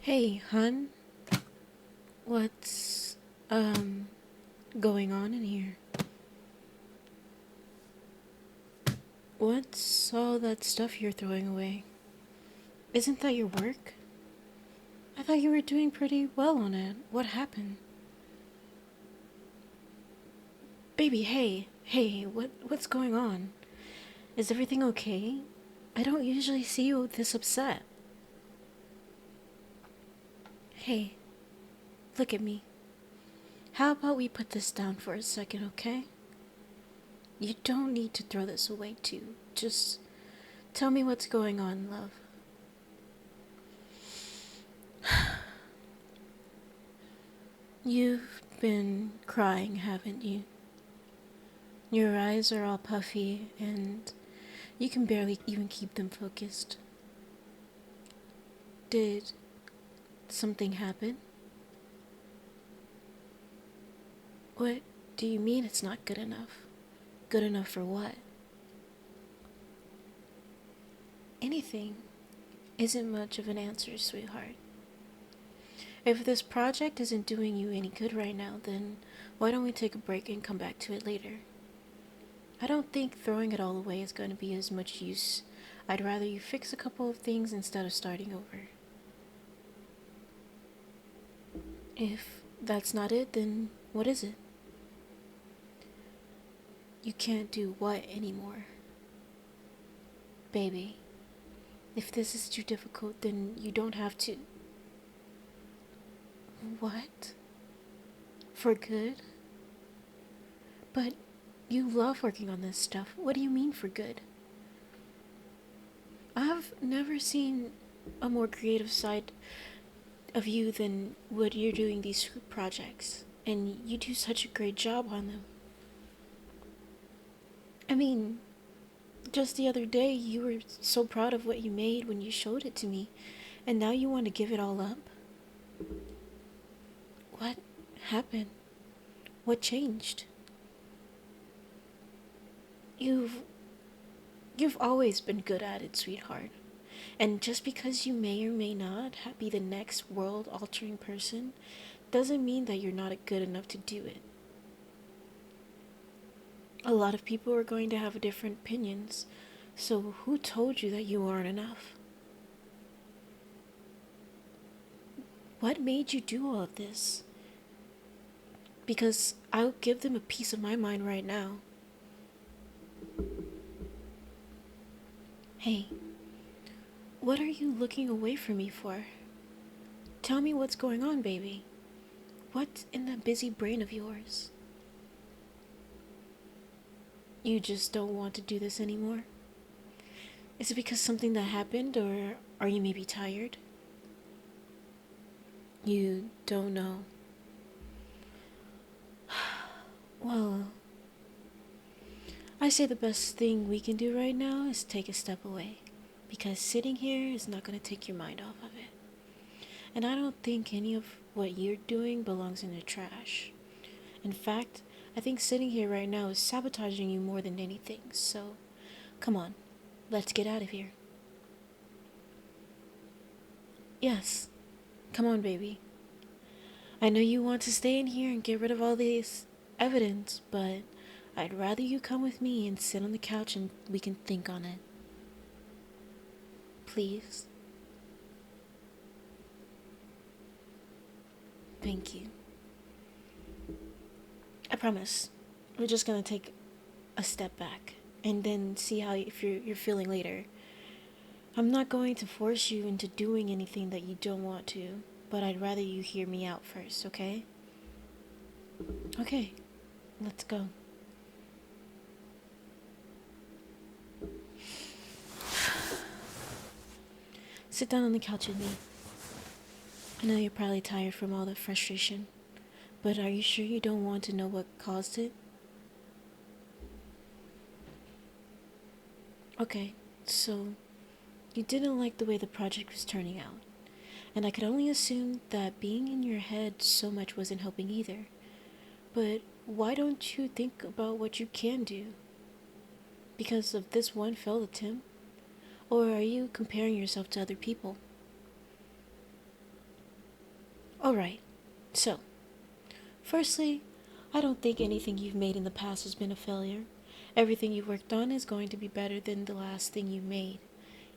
Hey, hun. What's, going on in here? What's all that stuff you're throwing away? Isn't that your work? I thought you were doing pretty well on it. What happened? Baby, hey, what's going on? Is everything okay? I don't usually see you this upset. Hey, look at me. How about we put this down for a second, okay? You don't need to throw this away, too. Just tell me what's going on, love. You've been crying, haven't you? Your eyes are all puffy, and you can barely even keep them focused. Did something happen? What do you mean it's not good enough? Good enough for what? Anything isn't much of an answer, sweetheart. If this project isn't doing you any good right now, then why don't we take a break and come back to it later? I don't think throwing it all away is going to be as much use. I'd rather you fix a couple of things instead of starting over. If that's not it, then what is it? You can't do what anymore? Baby, if this is too difficult, then you don't have to. What? For good? But you love working on this stuff. What do you mean for good? I've never seen a more creative side of you than what you're doing these projects. And you do such a great job on them. I mean, just the other day you were so proud of what you made when you showed it to me, and now you want to give it all up? What happened? What changed? You've you've always been good at it, sweetheart. And just because you may or may not be the next world-altering person doesn't mean that you're not good enough to do it. A lot of people are going to have different opinions, so who told you that you aren't enough? What made you do all of this? Because I'll give them a piece of my mind right now. Hey, what are you looking away from me for? Tell me what's going on, baby. What's in that busy brain of yours? You just don't want to do this anymore? Is it because something that happened, or are you maybe tired? You don't know. Well, I say the best thing we can do right now is take a step away, because sitting here is not going to take your mind off of it. And I don't think any of what you're doing belongs in the trash. In fact, I think sitting here right now is sabotaging you more than anything, so come on, let's get out of here. Yes, come on, baby. I know you want to stay in here and get rid of all this evidence, but I'd rather you come with me and sit on the couch and we can think on it. Please. Thank you. I promise. We're just gonna take a step back and then see how if you're feeling later. I'm not going to force you into doing anything that you don't want to, but I'd rather you hear me out first, okay? Okay, let's go. Sit down on the couch with me. I know you're probably tired from all the frustration, but are you sure you don't want to know what caused it? Okay, so you didn't like the way the project was turning out, and I could only assume that being in your head so much wasn't helping either. But why don't you think about what you can do? Because of this one failed attempt? Or are you comparing yourself to other people? Alright, so, firstly, I don't think anything you've made in the past has been a failure. Everything you've worked on is going to be better than the last thing you made,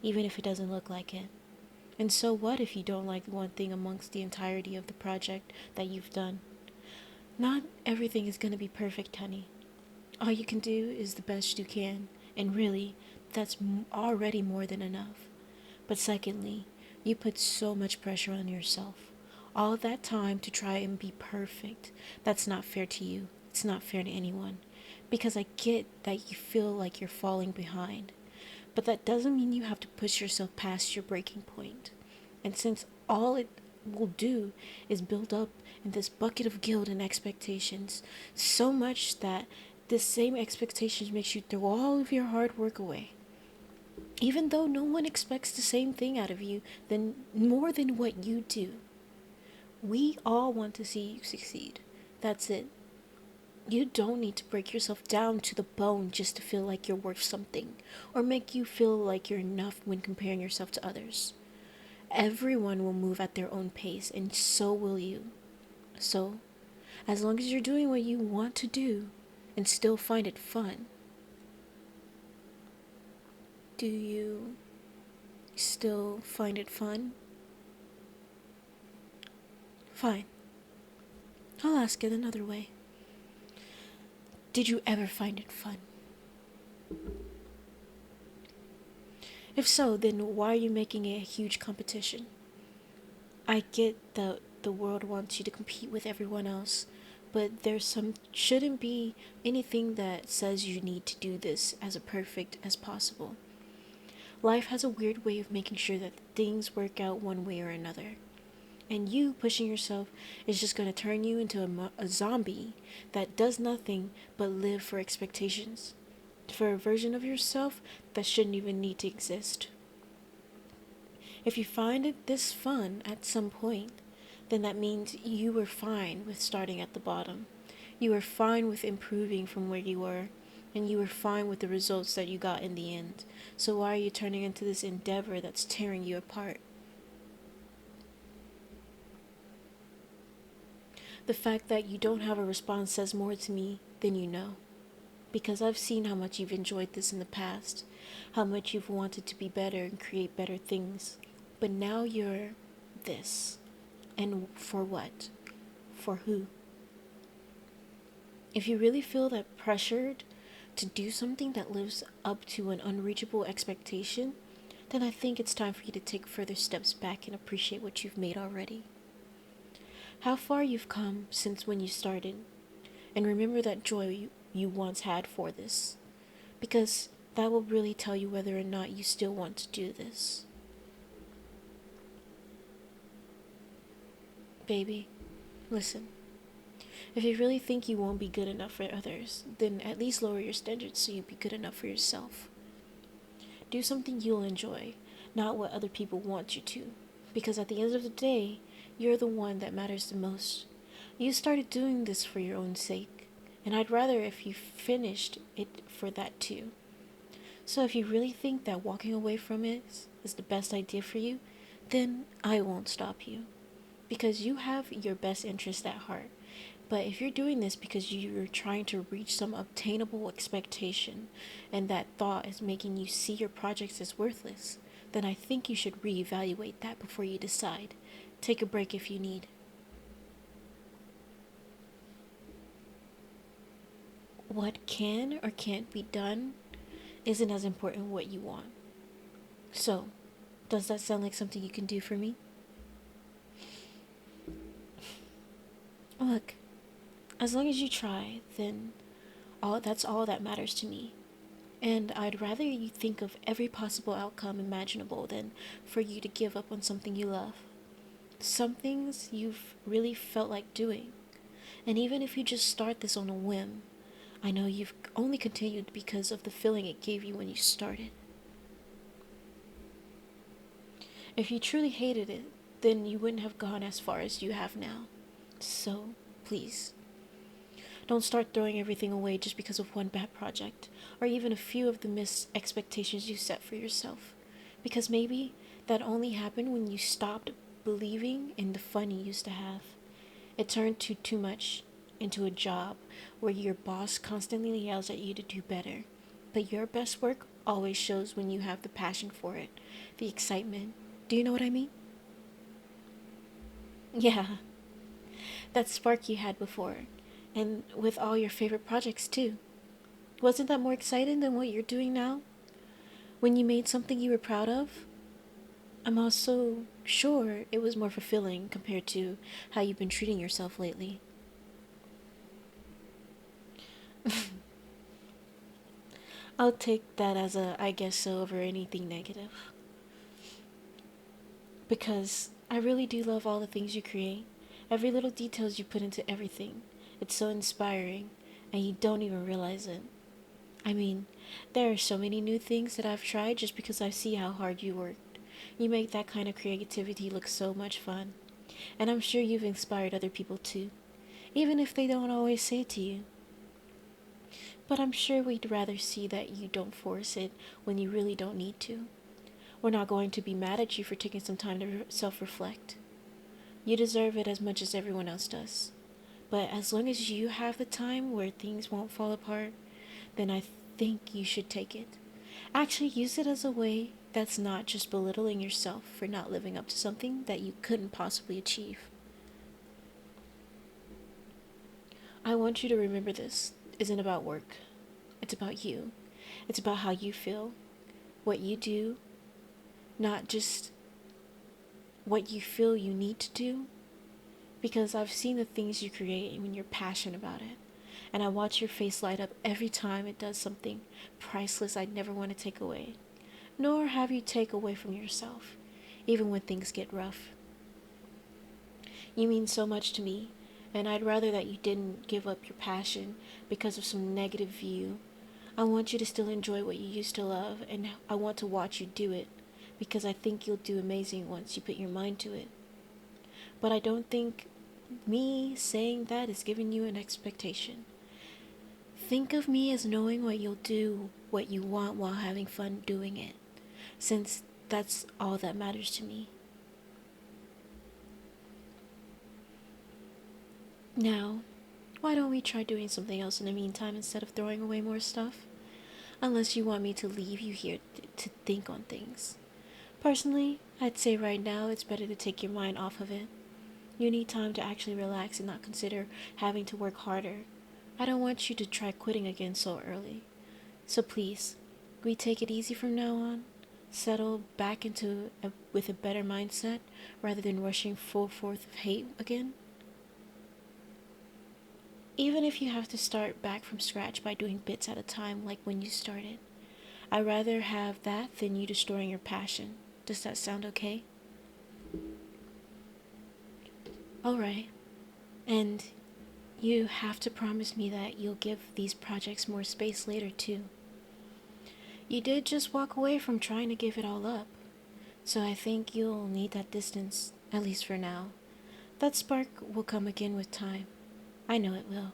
even if it doesn't look like it. And so what if you don't like one thing amongst the entirety of the project that you've done? Not everything is going to be perfect, honey. All you can do is the best you can, and really, that's already more than enough. But secondly, you put so much pressure on yourself. All that time to try and be perfect. That's not fair to you. It's not fair to anyone. Because I get that you feel like you're falling behind. But that doesn't mean you have to push yourself past your breaking point. And since all it will do is build up in this bucket of guilt and expectations, so much that this same expectations makes you throw all of your hard work away. Even though no one expects the same thing out of you than more than what you do. We all want to see you succeed. That's it. You don't need to break yourself down to the bone just to feel like you're worth something, or make you feel like you're enough when comparing yourself to others. Everyone will move at their own pace, and so will you. So, as long as you're doing what you want to do and still find it fun, do you still find it fun? Fine. I'll ask it another way. Did you ever find it fun? If so, then why are you making it a huge competition? I get that the world wants you to compete with everyone else, but shouldn't be anything that says you need to do this as perfect as possible. Life has a weird way of making sure that things work out one way or another. And you pushing yourself is just going to turn you into a zombie that does nothing but live for expectations, for a version of yourself that shouldn't even need to exist. If you find it this fun at some point, then that means you were fine with starting at the bottom. You were fine with improving from where you were, and you were fine with the results that you got in the end. So why are you turning into this endeavor that's tearing you apart? The fact that you don't have a response says more to me than you know. Because I've seen how much you've enjoyed this in the past, how much you've wanted to be better and create better things. But now you're this. And for what? For who? If you really feel that pressured to do something that lives up to an unreachable expectation, then I think it's time for you to take further steps back and appreciate what you've made already. How far you've come since when you started, and remember that joy you once had for this, because that will really tell you whether or not you still want to do this. Baby, listen. If you really think you won't be good enough for others, then at least lower your standards so you'll be good enough for yourself. Do something you'll enjoy, not what other people want you to, because at the end of the day, you're the one that matters the most. You started doing this for your own sake, and I'd rather if you finished it for that too. So if you really think that walking away from it is the best idea for you, then I won't stop you. Because you have your best interest at heart. But if you're doing this because you're trying to reach some obtainable expectation, and that thought is making you see your projects as worthless, then I think you should reevaluate that before you decide. Take a break if you need. What can or can't be done isn't as important what you want. So, does that sound like something you can do for me? Look, as long as you try, then that's all that matters to me. And I'd rather you think of every possible outcome imaginable than for you to give up on something you love. Some things you've really felt like doing. And even if you just start this on a whim, I know you've only continued because of the feeling it gave you when you started. If you truly hated it, then you wouldn't have gone as far as you have now. So, please, don't start throwing everything away just because of one bad project, or even a few of the missed expectations you set for yourself. Because maybe that only happened when you stopped believing in the fun you used to have. It turned to too much into a job where your boss constantly yells at you to do better. But your best work always shows when you have the passion for it, the excitement. Do you know what I mean? Yeah, that spark you had before. And with all your favorite projects, too. Wasn't that more exciting than what you're doing now? When you made something you were proud of? I'm also sure it was more fulfilling compared to how you've been treating yourself lately. I'll take that as a I guess so over anything negative. Because I really do love all the things you create. Every little details you put into everything. It's so inspiring, and you don't even realize it. I mean, there are so many new things that I've tried just because I see how hard you worked. You make that kind of creativity look so much fun. And I'm sure you've inspired other people too, even if they don't always say it to you. But I'm sure we'd rather see that you don't force it when you really don't need to. We're not going to be mad at you for taking some time to self reflect. You deserve it as much as everyone else does. But as long as you have the time where things won't fall apart, then I think you should take it. Actually, use it as a way that's not just belittling yourself for not living up to something that you couldn't possibly achieve. I want you to remember this isn't about work. It's about you. It's about how you feel, what you do, not just what you feel you need to do. Because I've seen the things you create when you're passionate about it. And I watch your face light up every time it does something priceless I'd never want to take away. Nor have you take away from yourself, even when things get rough. You mean so much to me, and I'd rather that you didn't give up your passion because of some negative view. I want you to still enjoy what you used to love, and I want to watch you do it, because I think you'll do amazing once you put your mind to it. But I don't think me saying that is giving you an expectation. Think of me as knowing what you'll do, what you want while having fun doing it, since that's all that matters to me. Now, why don't we try doing something else in the meantime instead of throwing away more stuff? Unless you want me to leave you here to think on things. Personally, I'd say right now it's better to take your mind off of it. You need time to actually relax and not consider having to work harder. I don't want you to try quitting again so early. So please, we take it easy from now on. Settle back with a better mindset rather than rushing full force of hate again. Even if you have to start back from scratch by doing bits at a time like when you started. I'd rather have that than you destroying your passion. Does that sound okay? Alright. And you have to promise me that you'll give these projects more space later, too. You did just walk away from trying to give it all up, so I think you'll need that distance, at least for now. That spark will come again with time. I know it will.